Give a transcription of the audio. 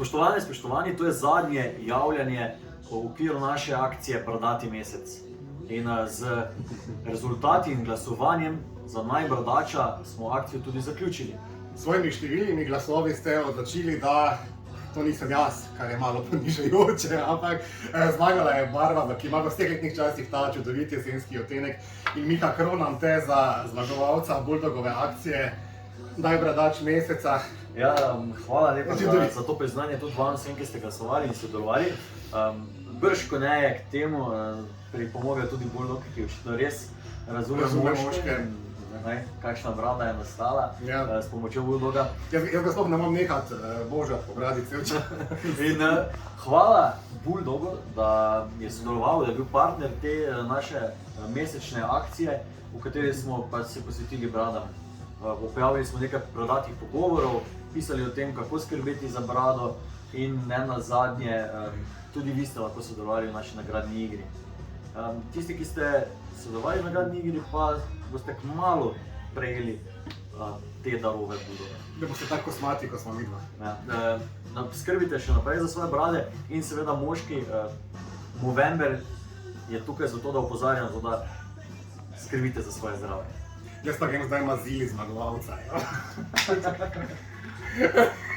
Spoštovani, to je zadnje javljanje v okviru naše akcije Bradati mesec. In z rezultati in glasovanjem za najbradača smo akcijo tudi zaključili. S svojimi številnimi glasovi ste odločili, da to nisem jaz, kar je malo ponižajoče, ampak zmagala je barva, ki ima v vseh letnih časih ta čudovit jesenski odtenek. In Miha, kronam te za zmagovalca Buldogove akcije Najbradač meseca. Ja, hvala lepa za to priznanje tudi vam vsem, ki ste glasovali in sodelovali. Brškone je k temu pripomogel tudi Buldog, ki očitno res razume moške. Kakšna brada je nastala s pomočjo Buldoga. Jaz ga sploh ne imam nehat božat po bradi cel čas. In hvala Buldogu, da je sodeloval, da je bil partner te naše mesečne akcije, v kateri smo se posvetili bradam. Objavili smo nekaj bradatih pogovorov, pisali o tem, kako skrbeti za brado in ne nazadnje tudi vi ste lahko sodelovali v naši nagradni igri. Tisti, ki ste sodelovali v nagradni igri, pa boste kmalu prejeli te darove Buldoga. Da boste tako kosmati, kot smo vidva. Skrbite še naprej za svoje brade in seveda moški, november je tukaj zato, da opozarjam, da skrbite za svoje zdravje. Jaz pa grem zdaj mazili zmagovalca.